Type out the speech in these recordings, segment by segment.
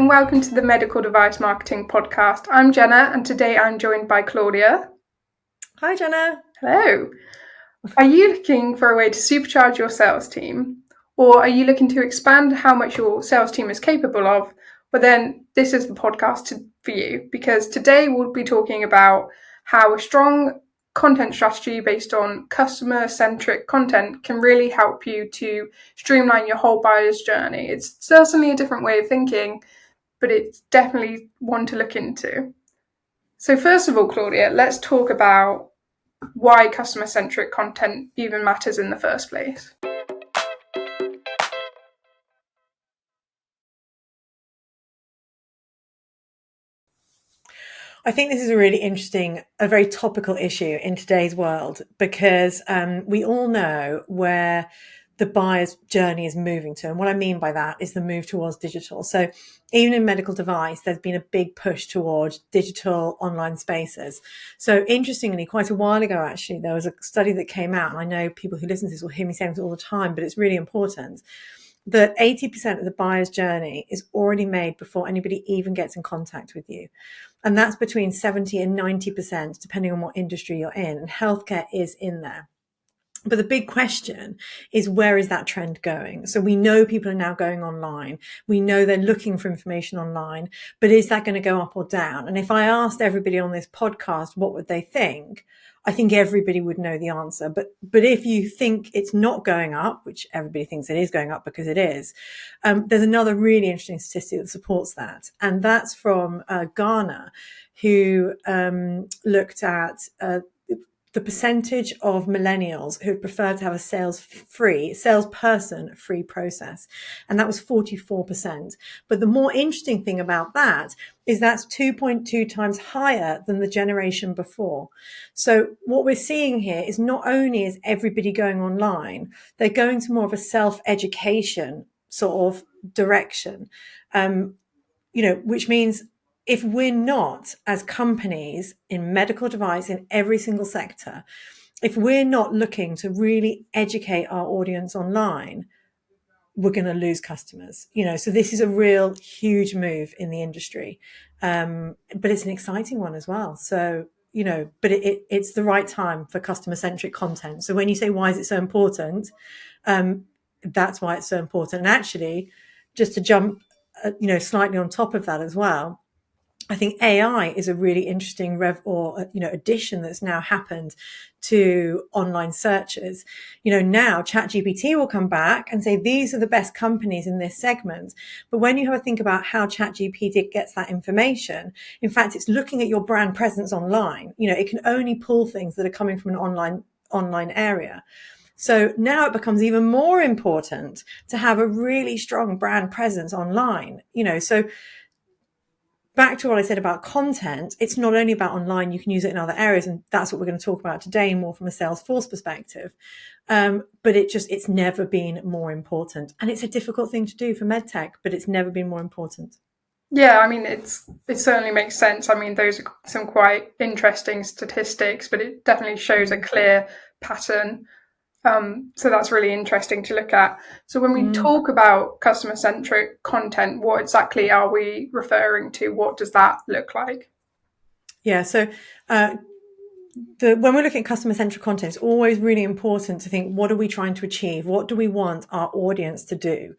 and welcome to the Medical Device Marketing Podcast. I'm Jenna, and today I'm joined by Claudia. Hi, Jenna. Hello. Are you looking for a way to supercharge your sales team, or are you looking to expand how much your sales team is capable of? Well, then this is the podcast for you, because today we'll be talking about how a strong content strategy based on customer-centric content can really help you to streamline your whole buyer's journey. It's certainly a different way of thinking, but it's definitely one to look into. So first of all, Claudia, let's talk about why customer-centric content even matters in the first place. I think this is a really interesting, a very topical issue in today's world because we all know where the buyer's journey is moving to. And what I mean by that is the move towards digital. So even in medical device, there's been a big push towards digital online spaces. So interestingly, quite a while ago, actually, there was a study that came out, and I know people who listen to this will hear me saying this all the time, but it's really important, that 80% of the buyer's journey is already made before anybody even gets in contact with you. And that's between 70 and 90%, depending on what industry you're in. And healthcare is in there. But the big question is, where is that trend going? So we know people are now going online. We know they're looking for information online, but is that going to go up or down? And if I asked everybody on this podcast, what would they think? I think everybody would know the answer. But if you think it's not going up, which everybody thinks it is going up because it is, there's another really interesting statistic that supports that. And that's from Ghana, who looked at the percentage of millennials who prefer to have a salesperson free process. And that was 44%. But the more interesting thing about that is that's 2.2 times higher than the generation before. So what we're seeing here is not only is everybody going online, they're going to more of a self-education sort of direction, which means if we're not, as companies in medical device, in every single sector, if we're not looking to really educate our audience online, we're going to lose customers. So this is a real huge move in the industry, but it's an exciting one as well. So, but it's the right time for customer-centric content. So when you say, why is it so important? That's why it's so important. And actually, just to jump, slightly on top of that as well, I think AI is a really interesting addition that's now happened to online searches. Now ChatGPT will come back and say, these are the best companies in this segment. But when you have a think about how ChatGPT gets that information, in fact, it's looking at your brand presence online. It can only pull things that are coming from an online area. So now it becomes even more important to have a really strong brand presence online, so back to what I said about content, it's not only about online, you can use it in other areas. And that's what we're going to talk about today, more from a Salesforce perspective. But it's never been more important. And it's a difficult thing to do for MedTech, but it's never been more important. Yeah, I mean, it certainly makes sense. I mean, those are some quite interesting statistics, but it definitely shows a clear pattern. So that's really interesting to look at. So when we talk about customer-centric content, what exactly are we referring to? What does that look like? Yeah, so when we're looking at customer-centric content, it's always really important to think, what are we trying to achieve? What do we want our audience to do?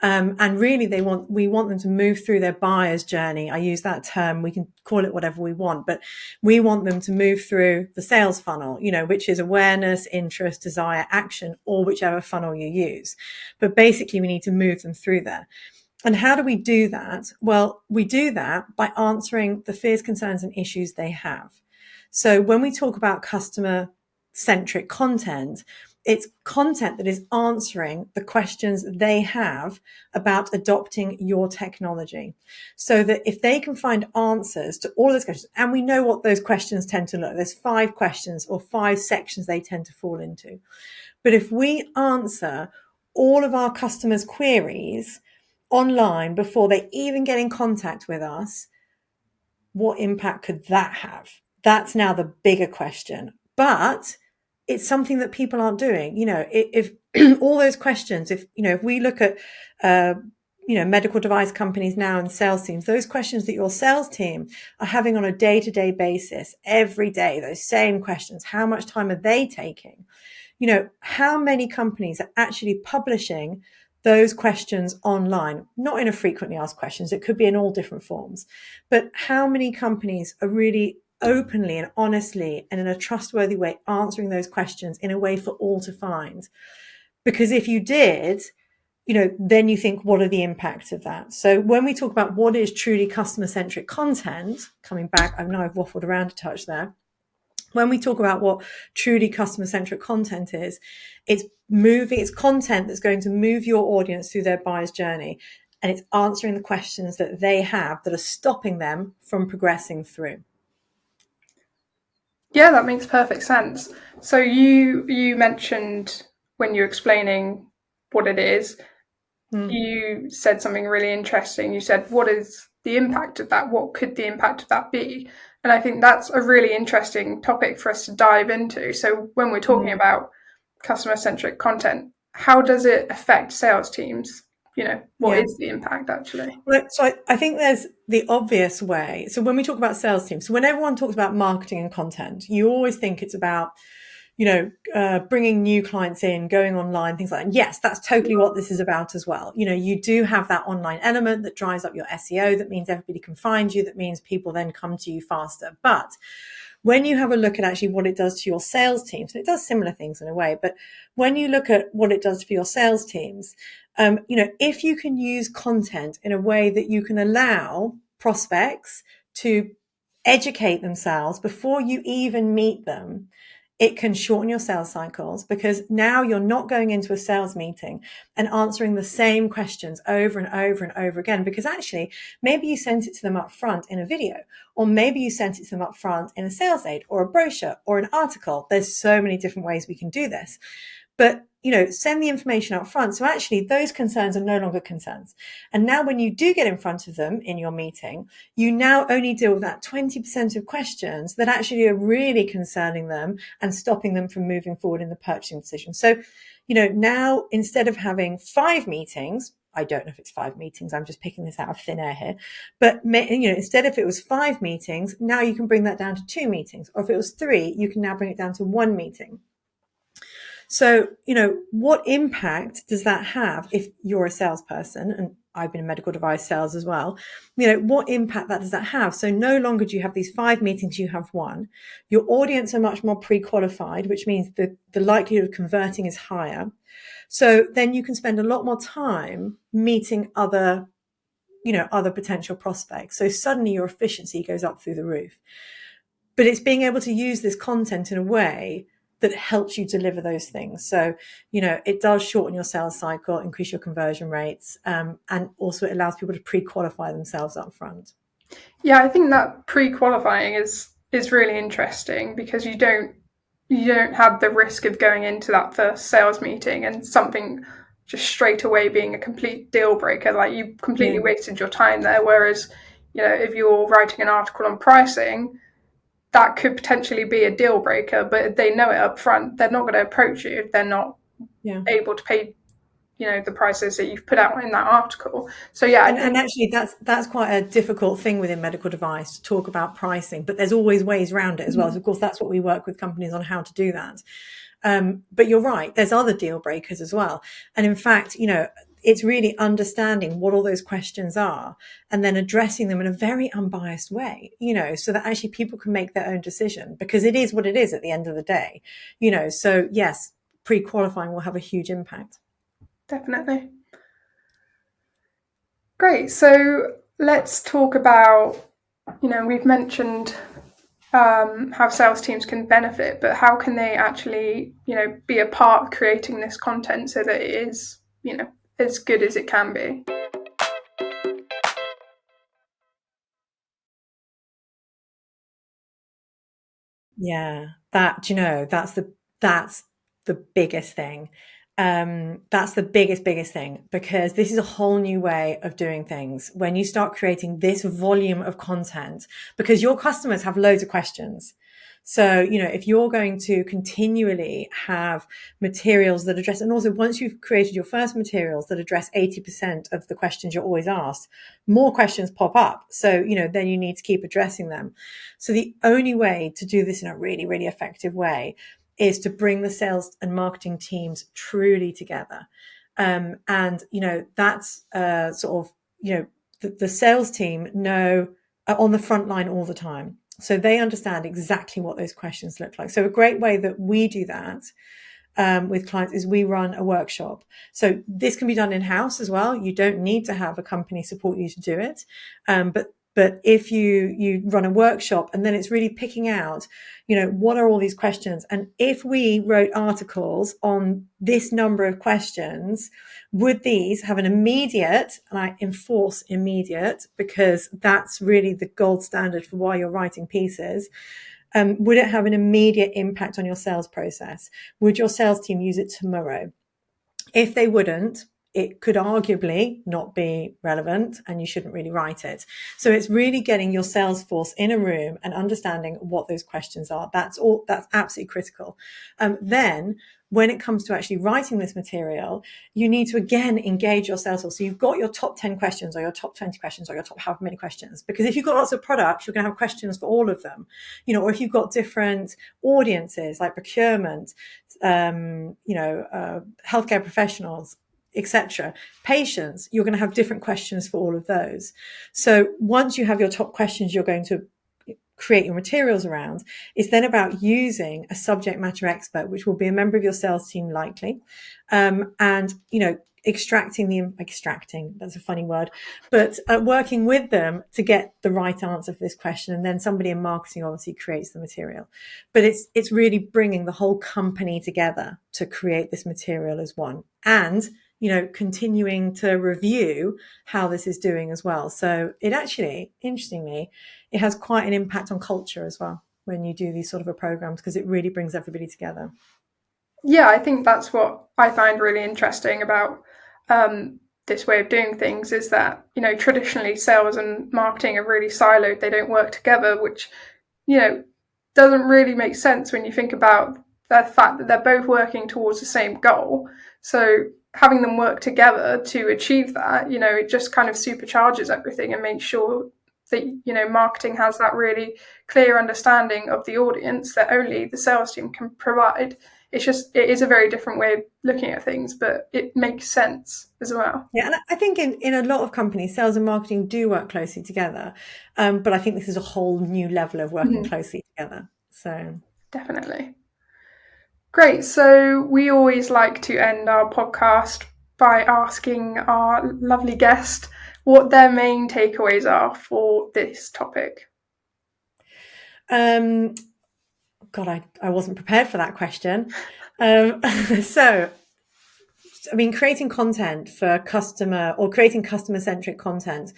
And really, we want them to move through their buyer's journey. I use that term. We can call it whatever we want, but we want them to move through the sales funnel, which is awareness, interest, desire, action, or whichever funnel you use. But basically, we need to move them through there. And how do we do that? Well, we do that by answering the fears, concerns, and issues they have. So when we talk about customer-centric content, it's content that is answering the questions they have about adopting your technology. So that if they can find answers to all of those questions, and we know what those questions tend to look, there's 5 questions or 5 sections they tend to fall into. But if we answer all of our customers' queries online before they even get in contact with us, what impact could that have? That's now the bigger question. But it's something that people aren't doing. If all those questions, if we look at medical device companies now and sales teams, those questions that your sales team are having on a day-to-day basis, every day, those same questions, how much time are they taking? How many companies are actually publishing those questions online, not in a frequently asked questions, it could be in all different forms, but how many companies are really openly and honestly and in a trustworthy way answering those questions in a way for all to find? Because if you did, then you think, what are the impacts of that? So when we talk about what is truly customer-centric content, coming back, I know I've waffled around a touch there. When we talk about what truly customer-centric content is, it's content that's going to move your audience through their buyer's journey. And it's answering the questions that they have that are stopping them from progressing through. Yeah, that makes perfect sense. So you mentioned when you're explaining what it is, you said something really interesting. You said, what is the impact of that? What could the impact of that be? And I think that's a really interesting topic for us to dive into. So when we're talking about customer-centric content, how does it affect sales teams? What is the impact actually? So I think there's the obvious way. So when we talk about sales teams, so when everyone talks about marketing and content, you always think it's about, bringing new clients in, going online, things like that. And yes, that's totally what this is about as well. You do have that online element that drives up your SEO. That means everybody can find you. That means people then come to you faster. But when you have a look at actually what it does to your sales teams, and it does similar things in a way, but when you look at what it does for your sales teams, if you can use content in a way that you can allow prospects to educate themselves before you even meet them, it can shorten your sales cycles, because now you're not going into a sales meeting and answering the same questions over and over and over again, because actually maybe you sent it to them up front in a video, or maybe you sent it to them up front in a sales aid or a brochure or an article. There's so many different ways we can do this. But, send the information up front. So actually those concerns are no longer concerns. And now when you do get in front of them in your meeting, you now only deal with that 20% of questions that actually are really concerning them and stopping them from moving forward in the purchasing decision. So, now instead of having 5 meetings, I don't know if it's 5 meetings, I'm just picking this out of thin air here, but instead if it was 5 meetings, now you can bring that down to 2 meetings. Or if it was 3, you can now bring it down to 1 meeting. So, what impact does that have if you're a salesperson? And I've been in medical device sales as well. What impact does that have? So no longer do you have these 5 meetings, you have 1. Your audience are much more pre-qualified, which means the likelihood of converting is higher. So then you can spend a lot more time meeting other potential prospects. So suddenly your efficiency goes up through the roof. But it's being able to use this content in a way that helps you deliver those things. So, it does shorten your sales cycle, increase your conversion rates, and also it allows people to pre-qualify themselves up front. Yeah, I think that pre-qualifying is really interesting, because you don't have the risk of going into that first sales meeting and something just straight away being a complete deal breaker. Like, you completely wasted your time there. Whereas, if you're writing an article on pricing, that could potentially be a deal breaker, but if they know it up front, they're not going to approach you if they're not able to pay, the prices that you've put out in that article. So yeah, and actually that's quite a difficult thing within medical device to talk about pricing, but there's always ways around it as well. So of course, that's what we work with companies on, how to do that. But you're right, there's other deal breakers as well. And in fact, it's really understanding what all those questions are and then addressing them in a very unbiased way, so that actually people can make their own decision, because it is what it is at the end of the day, so yes, pre-qualifying will have a huge impact. Definitely. Great. So let's talk about, we've mentioned how sales teams can benefit, but how can they actually, be a part of creating this content so that it is, as good as it can be? Yeah, that's the biggest thing. That's the biggest thing, because this is a whole new way of doing things. When you start creating this volume of content, because your customers have loads of questions. So, if you're going to continually have materials that address, and also once you've created your first materials that address 80% of the questions you're always asked, more questions pop up. So, then you need to keep addressing them. So the only way to do this in a really, really effective way is to bring the sales and marketing teams truly together. And, that's sort of, the sales team are on the front line all the time. So they understand exactly what those questions look like. So a great way that we do that with clients is we run a workshop. So this can be done in-house as well. You don't need to have a company support you to do it. But if you run a workshop, and then it's really picking out, what are all these questions? And if we wrote articles on this number of questions, would these have an immediate, and I enforce immediate, because that's really the gold standard for why you're writing pieces. Would it have an immediate impact on your sales process? Would your sales team use it tomorrow? If they wouldn't, it could arguably not be relevant, and you shouldn't really write it. So it's really getting your sales force in a room and understanding what those questions are. That's absolutely critical. Then when it comes to actually writing this material, you need to again engage your sales force. So you've got your top 10 questions or your top 20 questions or your top however many questions, because if you've got lots of products, you're going to have questions for all of them, or if you've got different audiences like procurement, healthcare professionals, etc., patients, you're going to have different questions for all of those. So once you have your top questions you're going to create your materials around, it's then about using a subject matter expert, which will be a member of your sales team likely, and extracting, that's a funny word, but working with them to get the right answer for this question. And then somebody in marketing obviously creates the material. But it's really bringing the whole company together to create this material as one, and continuing to review how this is doing as well. So it actually, interestingly, it has quite an impact on culture as well when you do these sort of programs, because it really brings everybody together. Yeah, I think that's what I find really interesting about this way of doing things, is that, traditionally sales and marketing are really siloed. They don't work together, which, doesn't really make sense when you think about the fact that they're both working towards the same goal. So having them work together to achieve that, it just kind of supercharges everything and makes sure that, marketing has that really clear understanding of the audience that only the sales team can provide. It is a very different way of looking at things, but it makes sense as well. Yeah, and I think in a lot of companies, sales and marketing do work closely together. But I think this is a whole new level of working closely together. So definitely. Great. So we always like to end our podcast by asking our lovely guest what their main takeaways are for this topic. God, I wasn't prepared for that question. So, creating content for customer, or creating customer-centric content,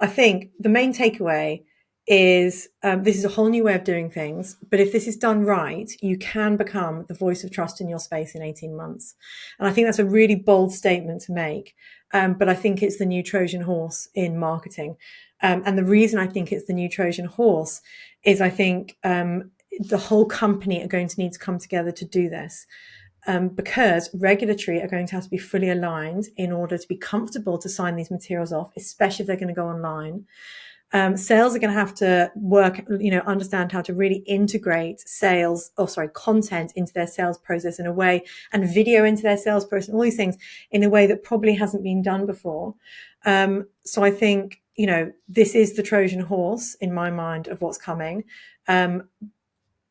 I think the main takeaway is this is a whole new way of doing things. But if this is done right, you can become the voice of trust in your space in 18 months. And I think that's a really bold statement to make. But I think it's the new Trojan horse in marketing. And the reason I think it's the new Trojan horse is I think the whole company are going to need to come together to do this. Because regulatory are going to have to be fully aligned in order to be comfortable to sign these materials off, especially if they're going to go online. Sales are going to have to understand how to really integrate content into their sales process in a way, and video into their sales process, and all these things in a way that probably hasn't been done before. So I think, this is the Trojan horse in my mind of what's coming.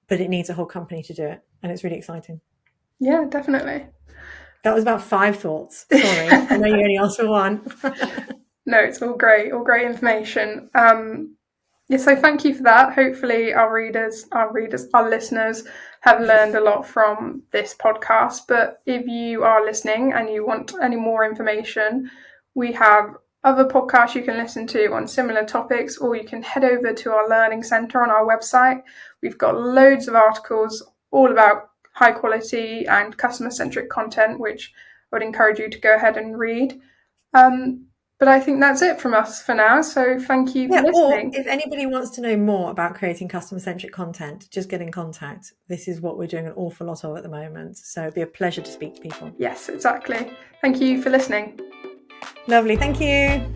But it needs a whole company to do it. And it's really exciting. Yeah, definitely. That was about 5 thoughts. Sorry. I know you only asked for one. No, it's all great information. So thank you for that. Hopefully our listeners have learned a lot from this podcast. But if you are listening and you want any more information, we have other podcasts you can listen to on similar topics, or you can head over to our learning centre on our website. We've got loads of articles all about high quality and customer centric content, which I would encourage you to go ahead and read. But But I think that's it from us for now. So thank you for listening. Or if anybody wants to know more about creating customer-centric content, just get in contact. This is what we're doing an awful lot of at the moment. So it'd be a pleasure to speak to people. Yes, exactly. Thank you for listening. Lovely. Thank you.